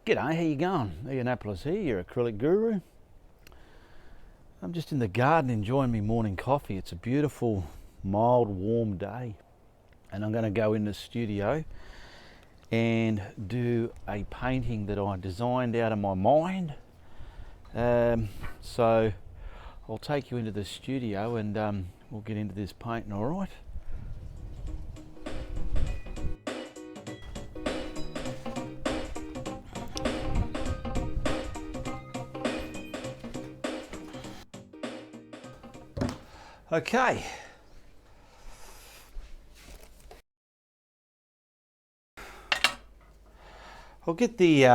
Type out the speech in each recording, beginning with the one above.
G'day, how you going? Ianapolis here, your acrylic guru. I'm just in the garden enjoying my morning coffee. It's a beautiful, mild, warm day. And I'm going to go in the studio and do a painting that I designed out of my mind. So I'll take you into the studio and we'll get into this painting, all right? Okay. I'll get the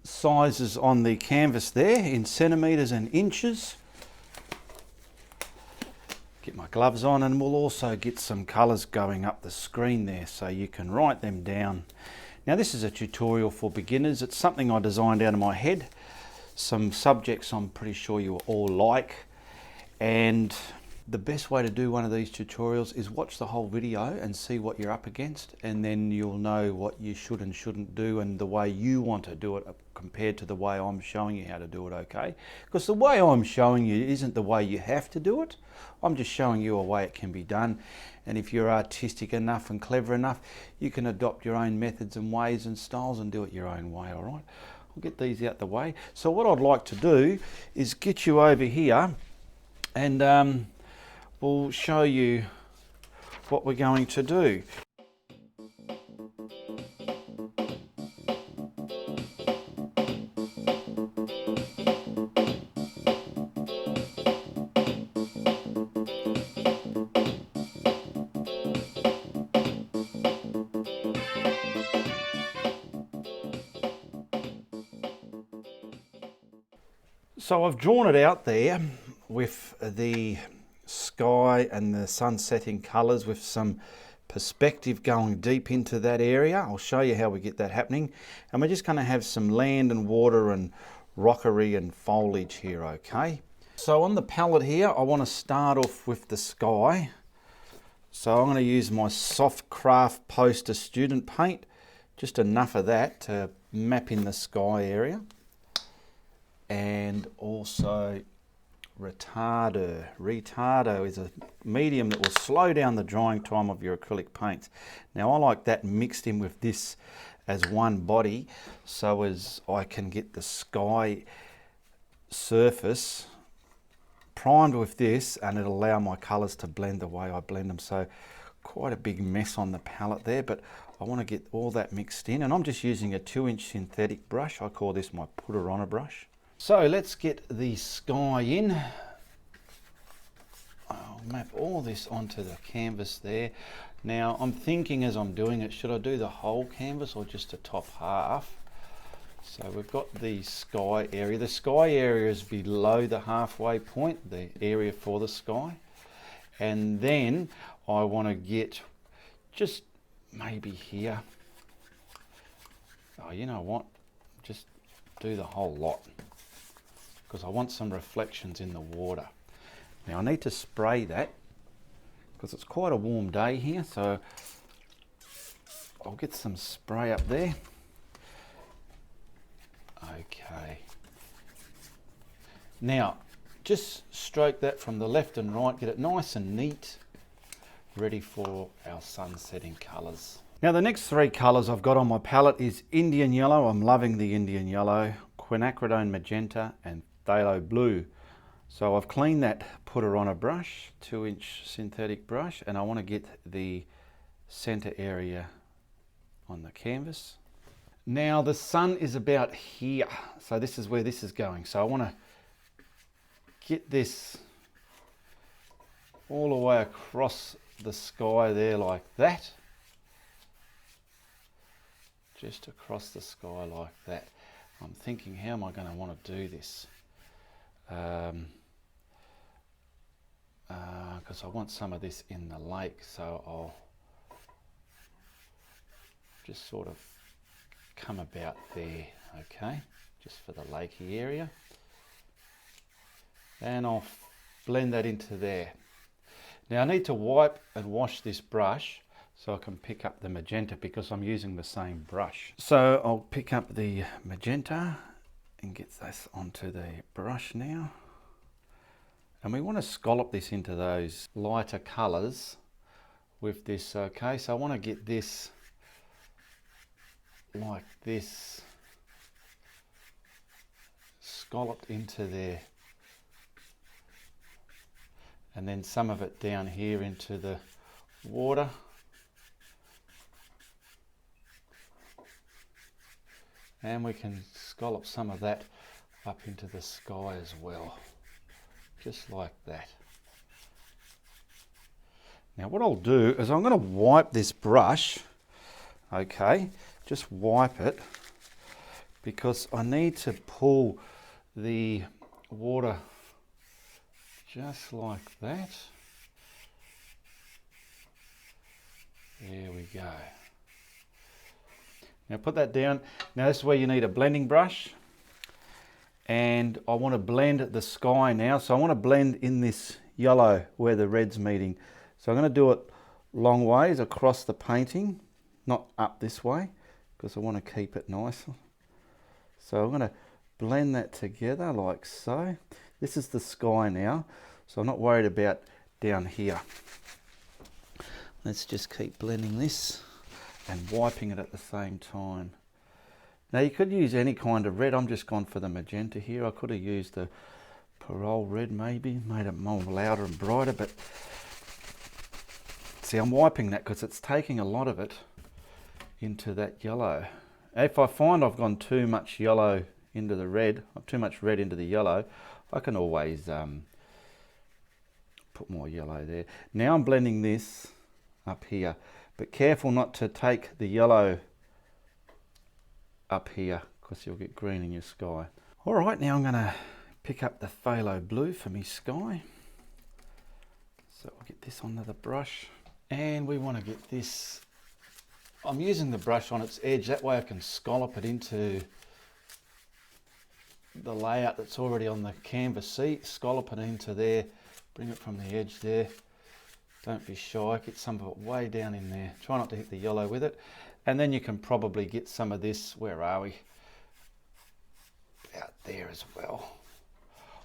sizes on the canvas there in centimetres and inches. Get my gloves on, and we'll also get some colours going up the screen there so you can write them down. Now this is a tutorial for beginners. It's something I designed out of my head. Some subjects I'm pretty sure you all like, and the best way to do one of these tutorials is watch the whole video and see what you're up against, and then you'll know what you should and shouldn't do and the way you want to do it compared to the way I'm showing you how to do it, okay? Because the way I'm showing you isn't the way you have to do it. I'm just showing you a way it can be done, and if you're artistic enough and clever enough, you can adopt your own methods and ways and styles and do it your own way, all right? I'll get these out the way. So what I'd like to do is get you over here and we'll show you what we're going to do. So I've drawn it out there with the sky and the sun setting colours with some perspective going deep into that area. I'll show you how we get that happening, and we're just going to have some land and water and rockery and foliage here, okay? So on the palette here I want to start off with the sky, so I'm going to use my soft craft poster student paint, just enough of that to map in the sky area, and also retardo. Retardo is a medium that will slow down the drying time of your acrylic paints. Now I like that mixed in with this as one body, so as I can get the sky surface primed with this, and it'll allow my colours to blend the way I blend them. So quite a big mess on the palette there, but I want to get all that mixed in, and I'm just using a 2-inch synthetic brush. I call this my put-her-on-a brush. So let's get the sky in. I'll map all this onto the canvas there. Now I'm thinking as I'm doing it, should I do the whole canvas or just the top half? So we've got the sky area. The sky area is below the halfway point, the area for the sky. And then I want to get just maybe here. Oh, you know what? Just do the whole lot, because I want some reflections in the water. Now I need to spray that because it's quite a warm day here, so I'll get some spray up there. Okay. Now just stroke that from the left and right, get it nice and neat, ready for our sun setting colours. Now the next three colours I've got on my palette is Indian yellow. I'm loving the Indian yellow, quinacridone magenta and phthalo blue. So I've cleaned that put-her-on-a brush, 2-inch synthetic brush, and I want to get the center area on the canvas. Now the sun is about here, so this is where this is going. So I want to get this all the way across the sky there like that. Just across the sky like that. I'm thinking, how am I going to want to do this? Because I want some of this in the lake, so I'll just sort of come about there, okay, just for the lakey area, and I'll blend that into there. Now I need to wipe and wash this brush so I can pick up the magenta because I'm using the same brush. So I'll pick up the magenta and get this onto the brush now. And we want to scallop this into those lighter colours with this, okay? So I want to get this like this, scalloped into there. And then some of it down here into the water. And we can scallop some of that up into the sky as well. Just like that. Now what I'll do is I'm going to wipe this brush, okay, just wipe it, because I need to pull the water just like that. There we go. Now put that down. Now this is where you need a blending brush. And I want to blend the sky now. So I want to blend in this yellow where the red's meeting. So I'm going to do it long ways across the painting, not up this way, because I want to keep it nice. So I'm going to blend that together like so. This is the sky now, so I'm not worried about down here. Let's just keep blending this and wiping it at the same time. Now you could use any kind of red. I'm just gone for the magenta here. I could have used the Parole red maybe, made it more louder and brighter, but see, I'm wiping that because it's taking a lot of it into that yellow. If I find I've gone too much yellow into the red, or too much red into the yellow, I can always put more yellow there. Now I'm blending this up here, but careful not to take the yellow up here because you'll get green in your sky. All right, now I'm going to pick up the phthalo blue for me sky. So I'll get this onto the brush, and we want to get this, I'm using the brush on its edge, that way I can scallop it into the layout that's already on the canvas. See, scallop it into there, bring it from the edge there. Don't be shy, get some of it way down in there. Try not to hit the yellow with it. And then you can probably get some of this, where are we? Out there as well.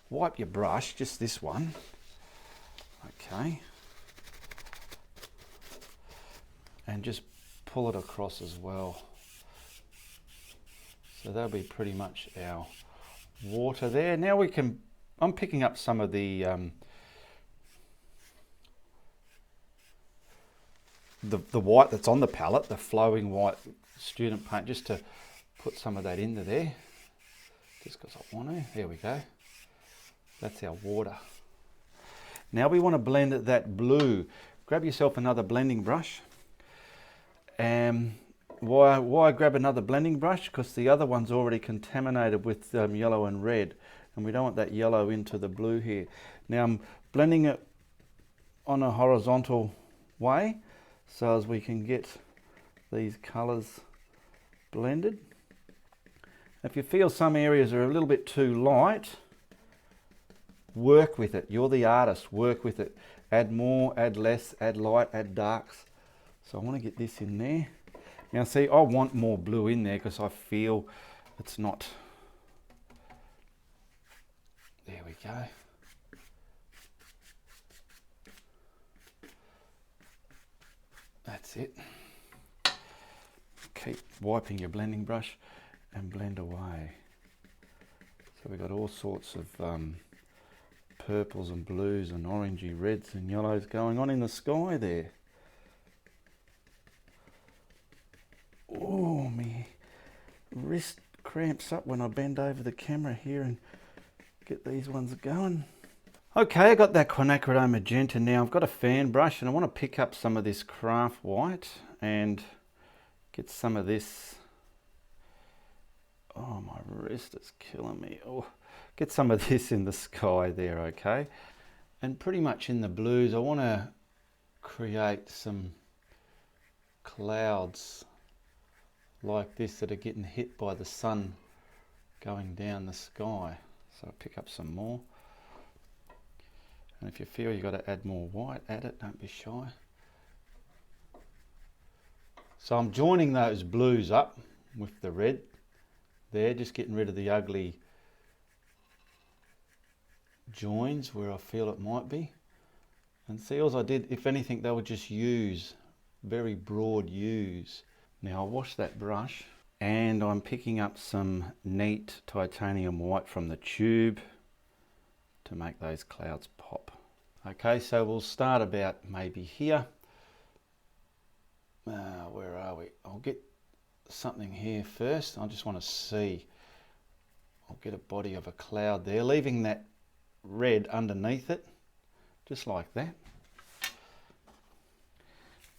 Wipe your brush, just this one. Okay. And just pull it across as well. So that'll be pretty much our water there. Now we can, I'm picking up some of the white that's on the palette, the flowing white student paint, just to put some of that into there, just because I want to. There we go. That's our water. Now we want to blend that blue. Grab yourself another blending brush. Why grab another blending brush? Because the other one's already contaminated with yellow and red, and we don't want that yellow into the blue here. Now I'm blending it on a horizontal way, so as we can get these colours blended. If you feel some areas are a little bit too light, work with it. You're the artist, work with it. Add more, add less, add light, add darks. So I want to get this in there. Now see, I want more blue in there because I feel it's not. There we go. That's it. Keep wiping your blending brush and blend away. So we've got all sorts of purples and blues and orangey reds and yellows going on in the sky there. Oh, my wrist cramps up when I bend over the camera here and get these ones going. Okay, I got that quinacridone magenta now. I've got a fan brush and I want to pick up some of this craft white and get some of this. Oh, my wrist is killing me. Oh, get some of this in the sky there, okay? And pretty much in the blues, I want to create some clouds like this that are getting hit by the sun going down the sky. So I'll pick up some more. And if you feel you've got to add more white, add it, don't be shy. So I'm joining those blues up with the red there, just getting rid of the ugly joins where I feel it might be. And see, all I did, if anything, they would just use, very broad use. Now I'll wash that brush, and I'm picking up some neat titanium white from the tube to make those clouds pop. Okay, so we'll start about maybe here. Where are we? I'll get something here first. I just want to see. I'll get a body of a cloud there, leaving that red underneath it, just like that.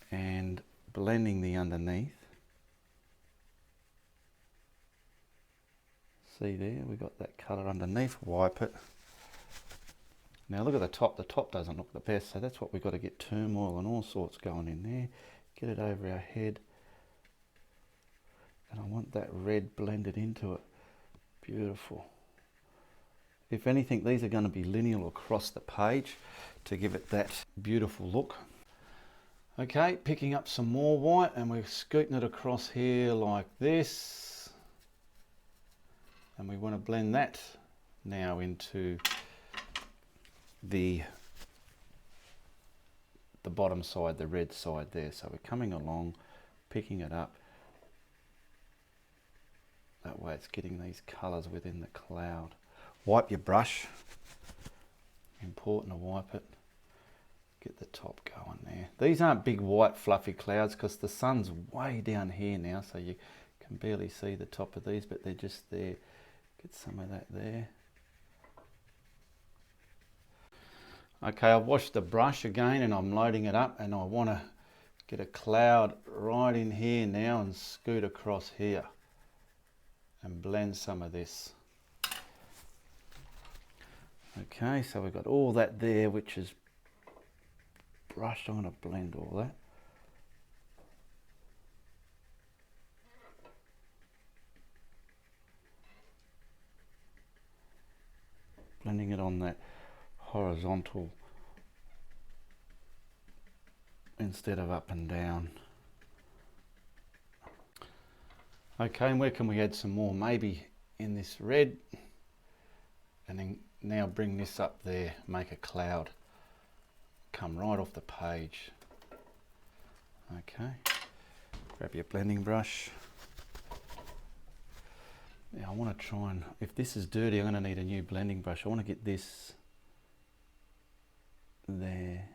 And blending the underneath. See there, we got that colour underneath, wipe it. Now look at the top doesn't look the best, so that's what we've got to get turmoil and all sorts going in there. Get it over our head. And I want that red blended into it. Beautiful. If anything, these are going to be lineal across the page to give it that beautiful look. Okay, picking up some more white and we're scooting it across here like this. And we want to blend that now into the bottom side, the red side there. So we're coming along, picking it up. That way it's getting these colours within the cloud. Wipe your brush. Important to wipe it. Get the top going there. These aren't big white fluffy clouds because the sun's way down here now, so you can barely see the top of these, but they're just there. Get some of that there. Okay, I've washed the brush again and I'm loading it up, and I want to get a cloud right in here now and scoot across here and blend some of this. Okay, so we've got all that there, which is brushed. I'm going to blend all that. Blending it on that horizontal instead of up and down. Okay, and where can we add some more? Maybe in this red, and then now bring this up there, make a cloud come right off the page. Okay, grab your blending brush. Now I want to try and, if this is dirty, I'm going to need a new blending brush. I want to get this there.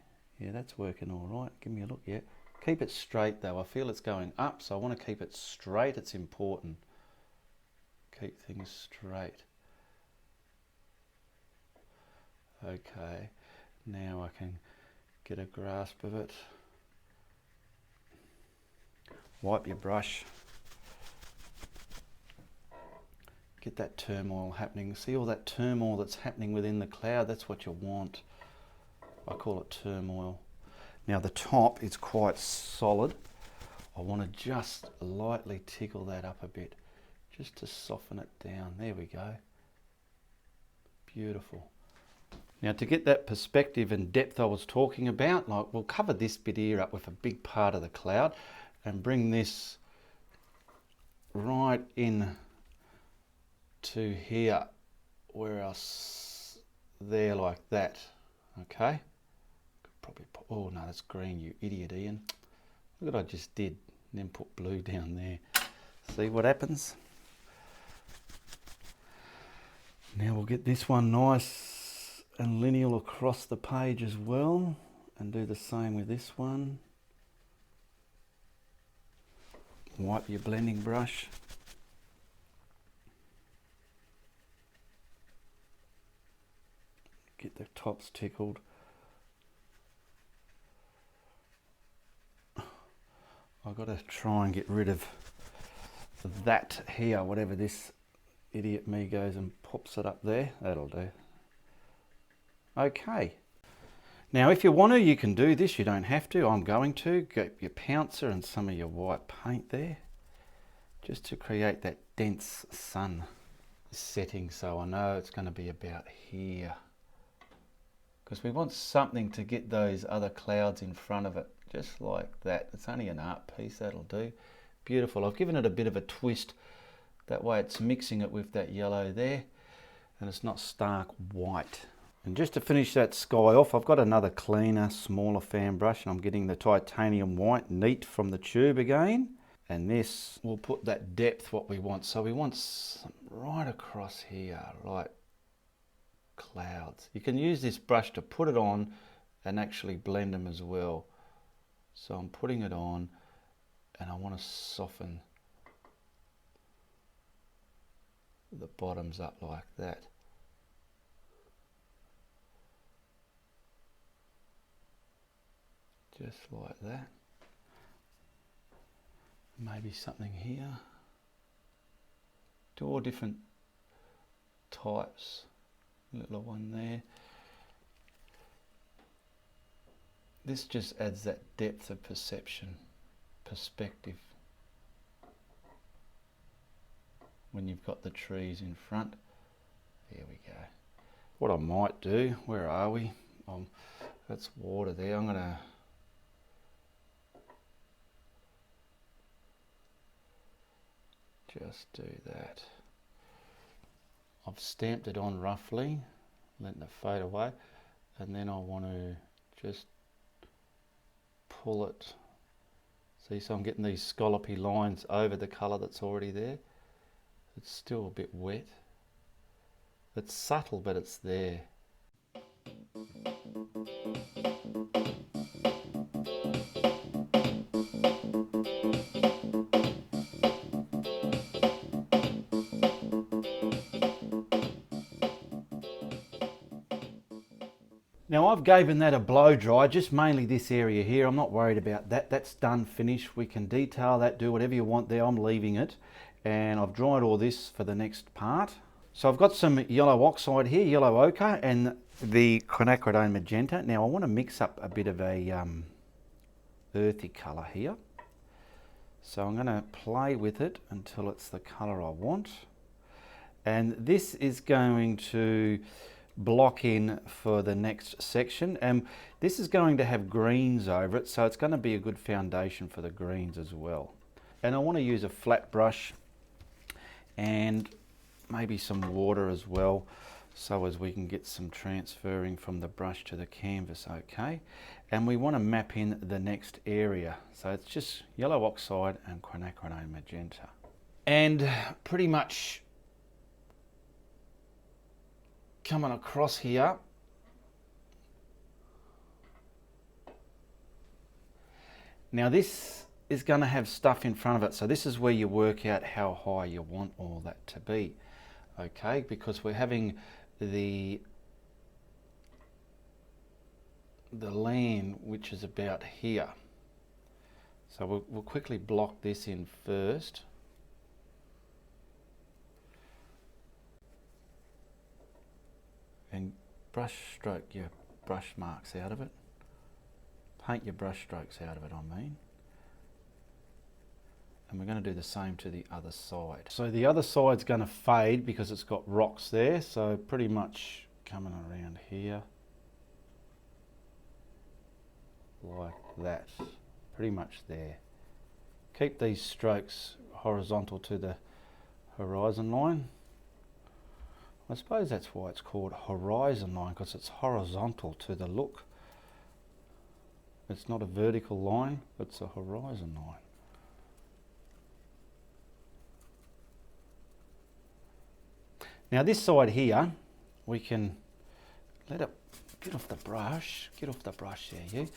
Yeah, that's working all right. Give me a look. Yeah, keep it straight though. I feel it's going up, so I want to keep it straight. It's important. Keep things straight. Okay, now I can get a grasp of it. Wipe your brush. Get that turmoil happening. See all that turmoil that's happening within the cloud? That's what you want. I call it turmoil. Now the top is quite solid. I want to just lightly tickle that up a bit, just to soften it down. There we go. Beautiful. Now to get that perspective and depth I was talking about, like we'll cover this bit here up with a big part of the cloud and bring this right in to here, where else there, like that. Okay, could probably put, oh no, that's green, you idiot Ian. Look what I just did, and then put blue down there. See what happens? Now we'll get this one nice and lineal across the page as well, and do the same with this one. Wipe your blending brush. Get the tops tickled. I've got to try and get rid of that here, whatever this idiot me goes and pops it up there. That'll do. Okay. Now if you want to, you can do this. You don't have to. I'm going to. Get your pouncer and some of your white paint there, just to create that dense sun setting, so I know it's going to be about here. because we want something to get those other clouds in front of it, just like that. It's only an art piece, that'll do. Beautiful. I've given it a bit of a twist, that way it's mixing it with that yellow there, and it's not stark white. And just to finish that sky off, I've got another cleaner, smaller fan brush, and I'm getting the titanium white neat from the tube again. And this will put that depth what we want. So we want some right across here, like clouds. You can use this brush to put it on and actually blend them as well. So I'm putting it on and I want to soften the bottoms up like that. Just like that. Maybe something here. Do all different types. Little one there. This just adds that depth of perception, perspective, when you've got the trees in front. There we go. What I might do, where are we? That's water there. I'm going to just do that. I've stamped it on roughly, letting it fade away, and then I want to just pull it. See, so I'm getting these scallopy lines over the colour that's already there. It's still a bit wet. It's subtle, but it's there. Now I've given that a blow dry, just mainly this area here. I'm not worried about that. That's done, finished. We can detail that, do whatever you want there. I'm leaving it. And I've dried all this for the next part. So I've got some yellow oxide here, yellow ochre, and the quinacridone magenta. Now I want to mix up a bit of a earthy colour here. So I'm going to play with it until it's the colour I want. And this is going to block in for the next section, and this is going to have greens over it, so it's going to be a good foundation for the greens as well. And I want to use a flat brush and maybe some water as well, so as we can get some transferring from the brush to the canvas. Okay, and we want to map in the next area, so it's just yellow oxide and quinacridone magenta, and pretty much coming across here. Now this is going to have stuff in front of it, so this is where you work out how high you want all that to be. Okay, because we're having the land which is about here. So we'll quickly block this in first. And brush stroke your brush marks out of it. Paint your brush strokes out of it, I mean. And we're going to do the same to the other side. So the other side's going to fade because it's got rocks there. So pretty much coming around here. Like that. Pretty much there. Keep these strokes horizontal to the horizon line. I suppose that's why it's called horizon line, because it's horizontal to the look. It's not a vertical line, it's a horizon line. Now this side here, we can let it get off the brush there, you.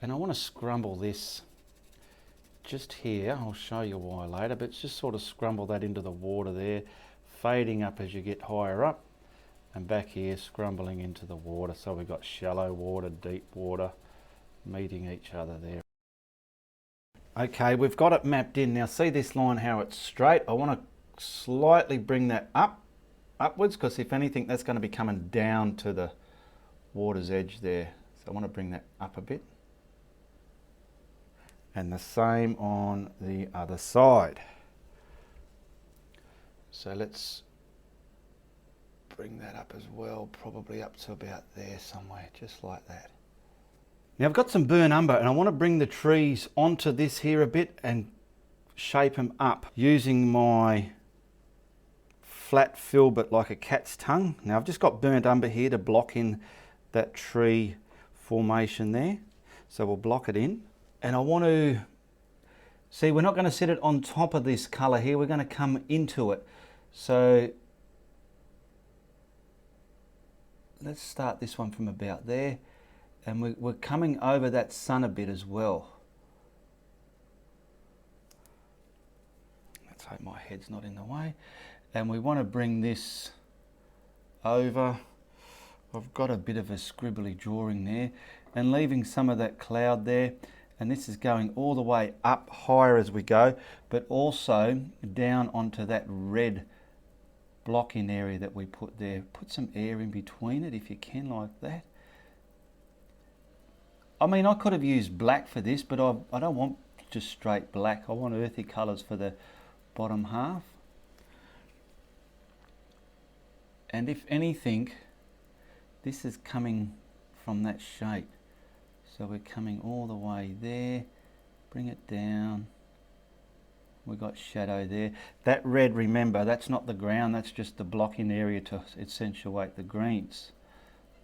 And I want to scrumble this just here. I'll show you why later, but just sort of scrumble that into the water there, fading up as you get higher up, and back here scrumbling into the water. So we've got shallow water, deep water meeting each other there. Okay, we've got it mapped in. Now see this line, how it's straight. I want to slightly bring that upwards, because if anything that's going to be coming down to the water's edge there. So I want to bring that up a bit. And the same on the other side. So let's bring that up as well, probably up to about there somewhere, just like that. Now I've got some burnt umber and I want to bring the trees onto this here a bit and shape them up using my flat filbert like a cat's tongue. Now I've just got burnt umber here to block in that tree formation there. So we'll block it in. And I want to, see, we're not going to set it on top of this colour here, we're going to come into it. So let's start this one from about there. And we're coming over that sun a bit as well. Let's hope my head's not in the way. And we want to bring this over. I've got a bit of a scribbly drawing there and leaving some of that cloud there. And this is going all the way up higher as we go, but also down onto that red block-in area that we put there. Put some air in between it if you can, like that. I mean, I could have used black for this, but I don't want just straight black. I want earthy colours for the bottom half. And if anything, this is coming from that shape. So we're coming all the way there, bring it down. We've got shadow there. That red, remember, that's not the ground, that's just the block-in area to accentuate the greens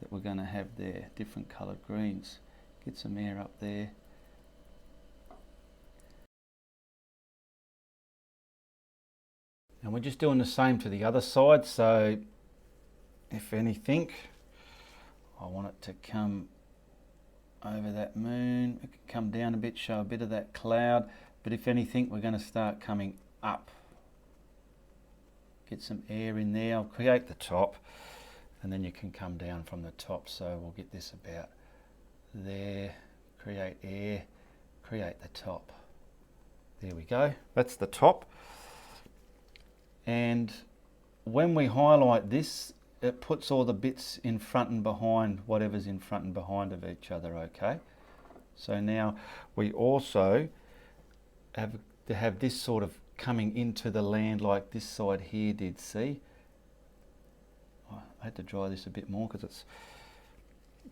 that we're going to have there, different coloured greens. Get some air up there. And we're just doing the same to the other side, so if anything, I want it to come over that moon. It can come down a bit, show a bit of that cloud, but if anything, we're going to start coming up. Get some air in there. I'll create the top, and then you can come down from the top. So we'll get this about there, create air, create the top. There we go, that's the top. And when we highlight this, it puts all the bits in front and behind whatever's in front and behind of each other, okay? So now we also have to have this sort of coming into the land like this side here did, see? I had to dry this a bit more because it's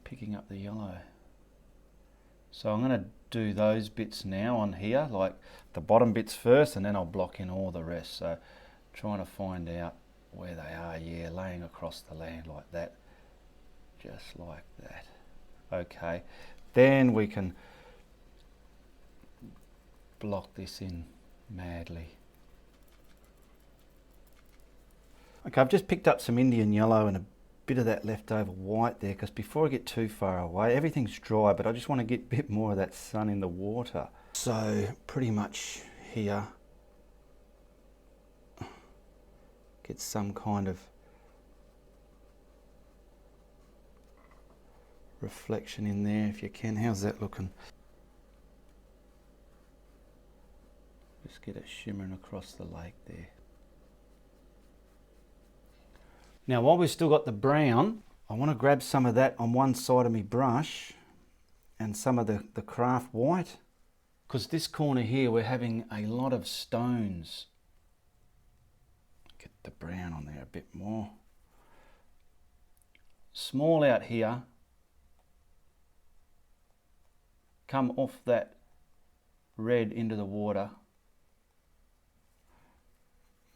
picking up the yellow. So I'm going to do those bits now on here, like the bottom bits first, and then I'll block in all the rest. So trying to find out where they are, yeah, laying across the land like that, just like that. Okay, then we can block this in madly. Okay, I've just picked up some Indian yellow and a bit of that leftover white there, because before I get too far away, everything's dry, but I just want to get a bit more of that sun in the water. So pretty much here, get some kind of reflection in there if you can. How's that looking? Just get it shimmering across the lake there. Now while we've still got the brown, I want to grab some of that on one side of my brush and some of the craft white, because this corner here we're having a lot of stones. Get the brown on there a bit more. Small out here, come off that red into the water.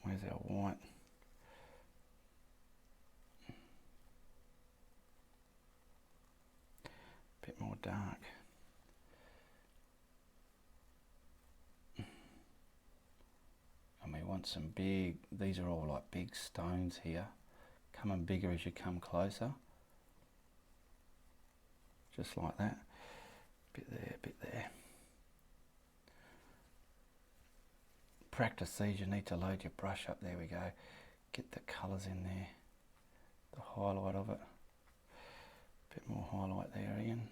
Where's our white? Bit more dark. And we want some big, these are all like big stones here, coming bigger as you come closer. Just like that. Bit there, bit there. Practice these, you need to load your brush up, there we go. Get the colours in there, the highlight of it. Bit more highlight there, Ian.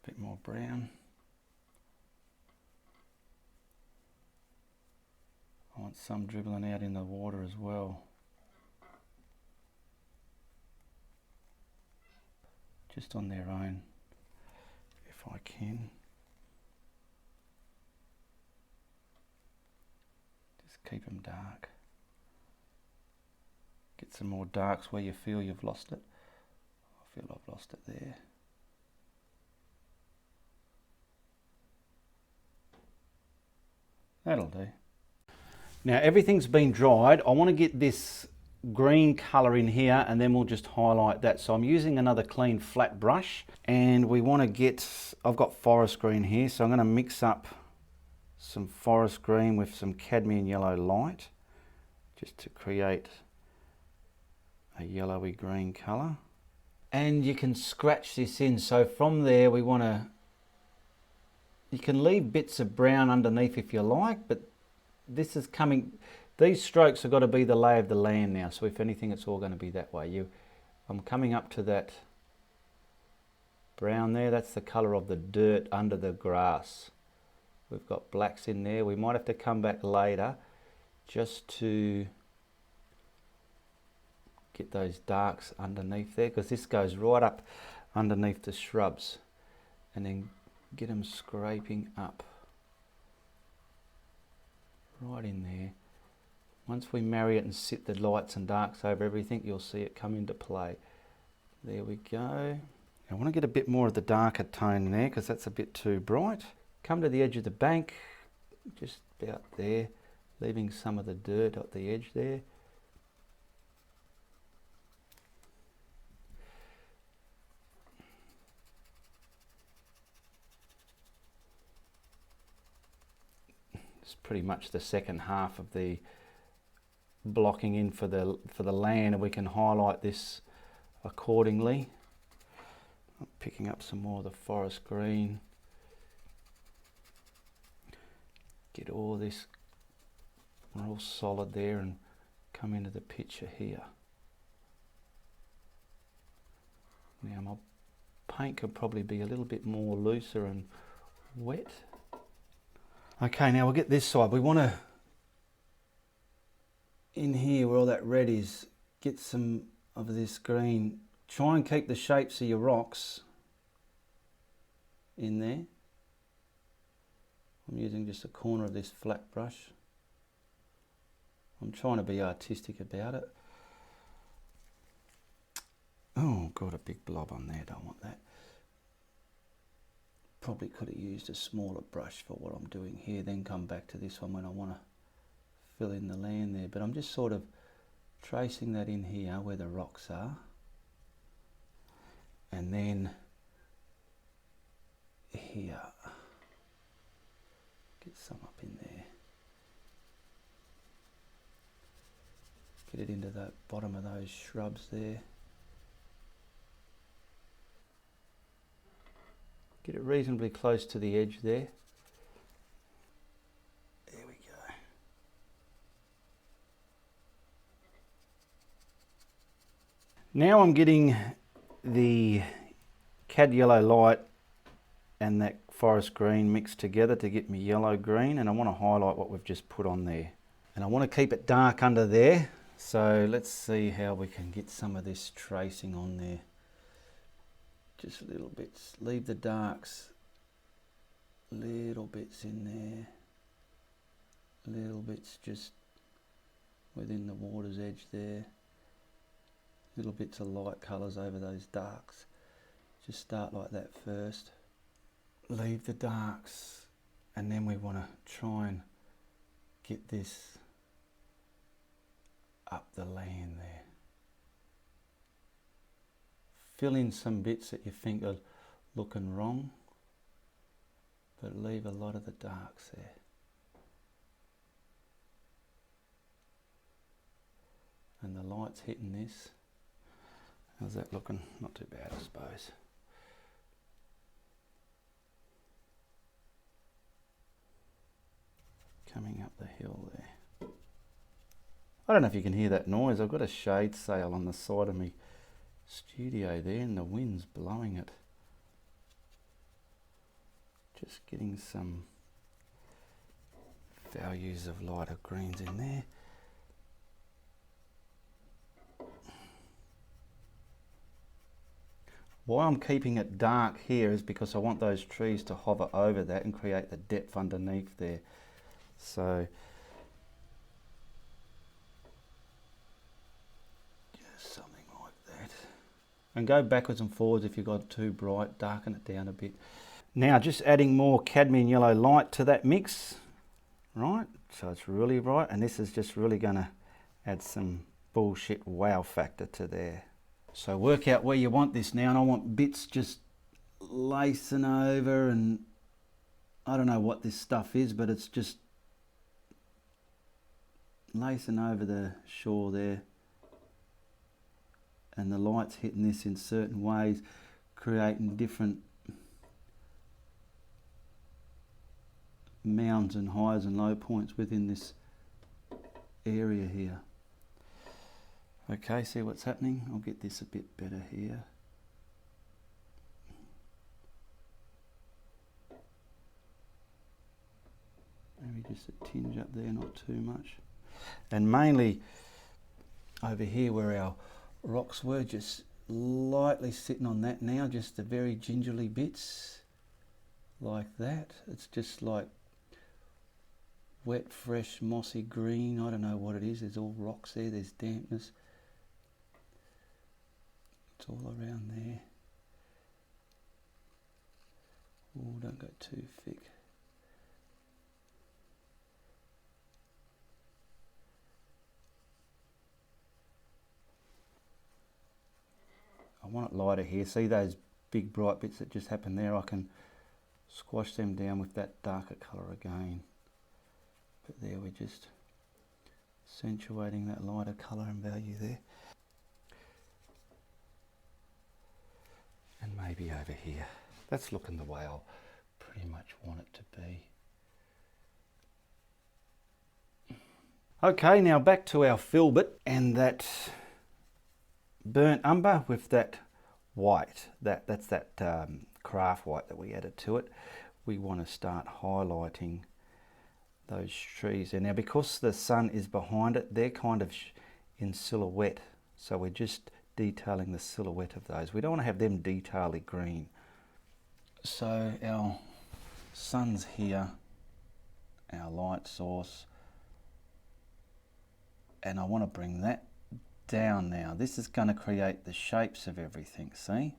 Bit more brown. I want some dribbling out in the water as well. Just on their own, if I can. keep them dark. Get some more darks where you feel you've lost it. I feel I've lost it there. That'll do. Now everything's been dried. I want to get this green colour in here and then we'll just highlight that. So I'm using another clean flat brush and we want to get, I've got forest green here, so I'm going to mix up some forest green with some cadmium yellow light just to create a yellowy green colour. And you can scratch this in, so from there we want to, you can leave bits of brown underneath if you like, but this is coming, these strokes have got to be the lay of the land now, so if anything it's all going to be that way. I'm coming up to that brown there, that's the colour of the dirt under the grass. We've got blacks in there, we might have to come back later just to get those darks underneath there, because this goes right up underneath the shrubs, and then get them scraping up right in there. Once we marry it and sit the lights and darks over everything, you'll see it come into play. There we go. I want to get a bit more of the darker tone in there because that's a bit too bright. Come to the edge of the bank, just about there, leaving some of the dirt at the edge there. It's pretty much the second half of the blocking in for the land, and we can highlight this accordingly. I'm picking up some more of the forest green. Get all this real solid there and come into the picture here. Now my paint could probably be a little bit more looser and wet. Okay, now we'll get this side. We want to, in here where all that red is, get some of this green. Try and keep the shapes of your rocks in there. I'm using just a corner of this flat brush. I'm trying to be artistic about it. Oh, got a big blob on there, don't want that. Probably could have used a smaller brush for what I'm doing here, then come back to this one when I want to fill in the land there. But I'm just sort of tracing that in here where the rocks are. And then here, get some up in there. Get it into the bottom of those shrubs there. Get it reasonably close to the edge there. There we go. Now I'm getting the cad yellow light and that forest green mixed together to get me yellow green, and I want to highlight what we've just put on there. And I want to keep it dark under there, so let's see how we can get some of this tracing on there. Just little bits, leave the darks, little bits in there, little bits just within the water's edge there, little bits of light colours over those darks. Just start like that first, leave the darks, and then we want to try and get this up the land there. Fill in some bits that you think are looking wrong, but leave a lot of the darks there. And the light's hitting this. How's that looking? Not too bad, I suppose. Coming up the hill there. I don't know if you can hear that noise. I've got a shade sail on the side of me studio there and the wind's blowing it. Just getting some values of lighter greens in there. Why I'm keeping it dark here is because I want those trees to hover over that and create the depth underneath there. So And go backwards and forwards if you've got too bright, darken it down a bit. Now just adding more cadmium yellow light to that mix, right? So it's really bright, and this is just really going to add some bullshit wow factor to there. So work out where you want this now, and I want bits just lacing over, and I don't know what this stuff is, but it's just lacing over the shore there, and the light's hitting this in certain ways, creating different mounds and highs and low points within this area here. Okay, see what's happening? I'll get this a bit better here. Maybe just a tinge up there, not too much. And mainly over here where our rocks were, just lightly sitting on that now, just the very gingerly bits like that. It's just like wet, fresh, mossy green. I don't know what it is. There's all rocks there. There's dampness. It's all around there. Oh, don't go too thick. I want it lighter here. See those big bright bits that just happened there? I can squash them down with that darker colour again. But there, we're just accentuating that lighter colour and value there. And maybe over here. That's looking the way I'll pretty much want it to be. Okay, now back to our filbert and that burnt umber with that white. That's that craft white that we added to it. We want to start highlighting those trees there. Now because the sun is behind it, they're kind of in silhouette. So we're just detailing the silhouette of those. We don't want to have them detailedly green. So our sun's here, our light source, and I want to bring that down now. This is going to create the shapes of everything, see?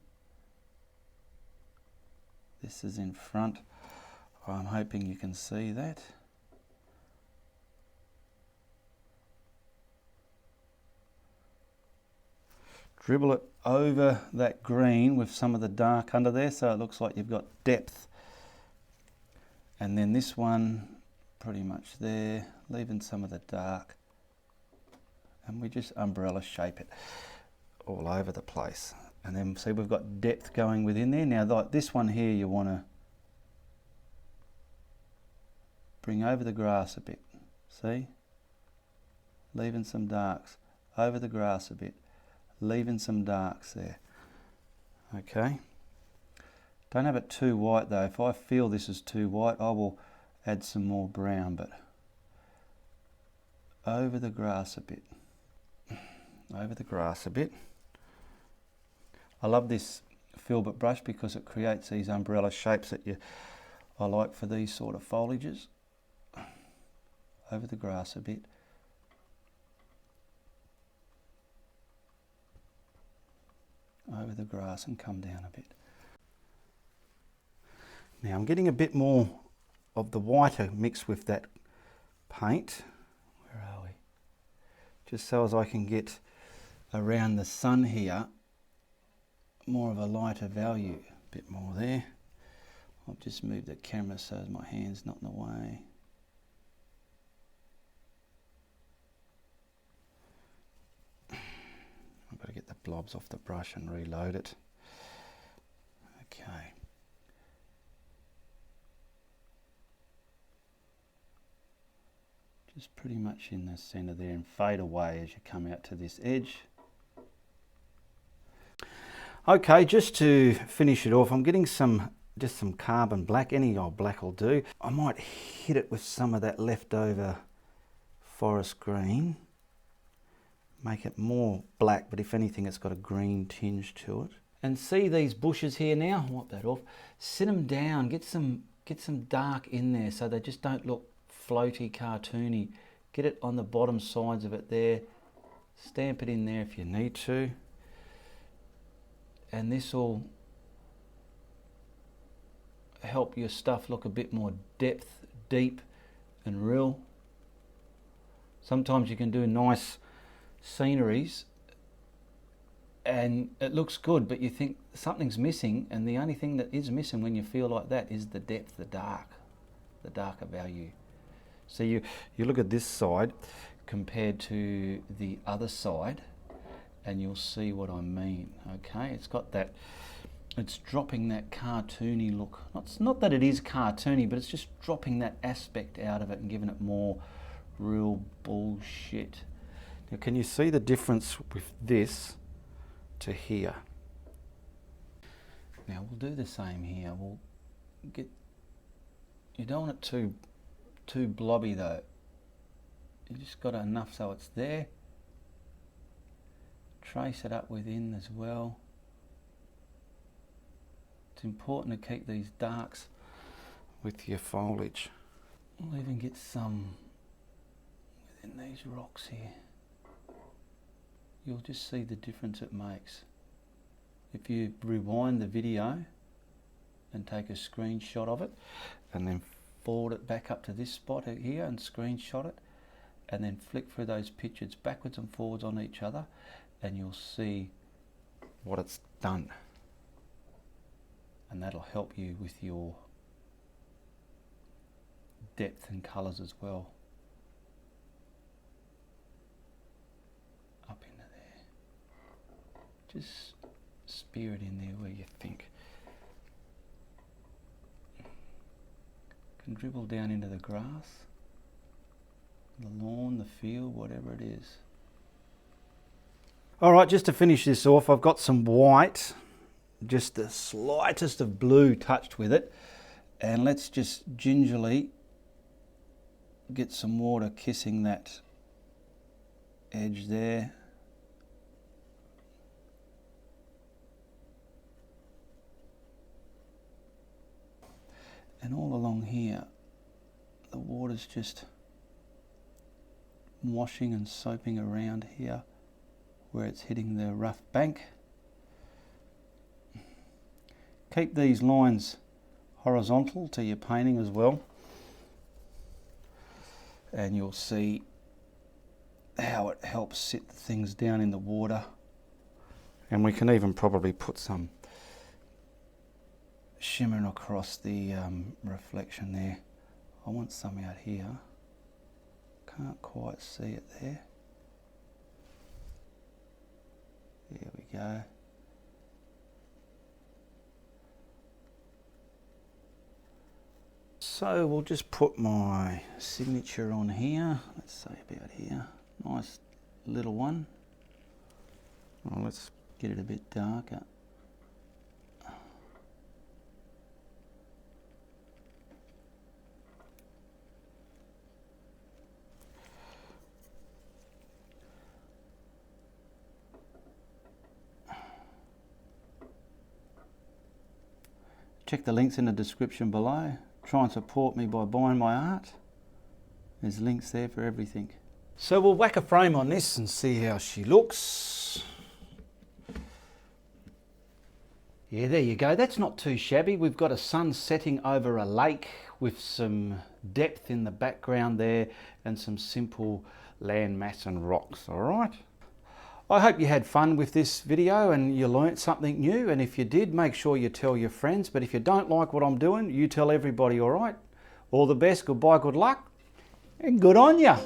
This is in front. I'm hoping you can see that. Dribble it over that green with some of the dark under there so it looks like you've got depth. And then this one pretty much there, leaving some of the dark. And we just umbrella shape it all over the place. And then see we've got depth going within there. Now like this one here you want to bring over the grass a bit, see? Leaving some darks, over the grass a bit, leaving some darks there. Okay. Don't have it too white though. If I feel this is too white, I will add some more brown, but over the grass a bit. Over the grass a bit. I love this filbert brush because it creates these umbrella shapes that I like for these sort of foliages. Over the grass a bit. Over the grass and come down a bit. Now I'm getting a bit more of the whiter mixed with that paint. Where are we? Just so as I can get around the sun here more of a lighter value. A bit more there. I'll just move the camera so my hand's not in the way. I've got to get the blobs off the brush and reload it. Okay. Just pretty much in the centre there and fade away as you come out to this edge. Okay, just to finish it off, I'm getting just some carbon black. Any old black will do. I might hit it with some of that leftover forest green. Make it more black, but if anything it's got a green tinge to it. And see these bushes here now, wipe that off, sit them down, get some dark in there so they just don't look floaty, cartoony. Get it on the bottom sides of it there, stamp it in there if you need to. and this will help your stuff look a bit more depth, deep and real. Sometimes you can do nice sceneries and it looks good, but you think something's missing, and the only thing that is missing when you feel like that is the depth, the darker value. So you look at this side compared to the other side and you'll see what I mean. Okay, it's got that, it's dropping that cartoony look. It's not that it is cartoony, but it's just dropping that aspect out of it and giving it more real bullshit. Now can you see the difference with this to here? Now we'll do the same here. We'll get, you don't want it too blobby though. You just got enough so it's there. Trace it up within as well. It's important to keep these darks with your foliage. We'll even get some within these rocks here. You'll just see the difference it makes. If you rewind the video and take a screenshot of it and then forward it back up to this spot here and screenshot it, and then flick through those pictures backwards and forwards on each other, and you'll see what it's done. And that'll help you with your depth and colours as well. Up into there. Just spear it in there where you think. Can dribble down into the grass, the lawn, the field, whatever it is. All right, just to finish this off, I've got some white, just the slightest of blue touched with it, and let's just gingerly get some water kissing that edge there. And all along here, the water's just washing and soaping around here where it's hitting the rough bank. Keep these lines horizontal to your painting as well, and you'll see how it helps sit things down in the water. And we can even probably put some shimmering across the reflection there. I want some out here. Can't quite see it there. There we go. So we'll just put my signature on here. Let's say about here. Nice little one. Well, let's get it a bit darker. Check the links in the description below. Try and support me by buying my art. There's links there for everything. So we'll whack a frame on this and see how she looks. Yeah, there you go. That's not too shabby. We've got a sun setting over a lake with some depth in the background there and some simple landmass and rocks, all right? I hope you had fun with this video and you learnt something new, and if you did, make sure you tell your friends. But if you don't like what I'm doing, you tell everybody, all right? All the best, goodbye, good luck, and good on ya.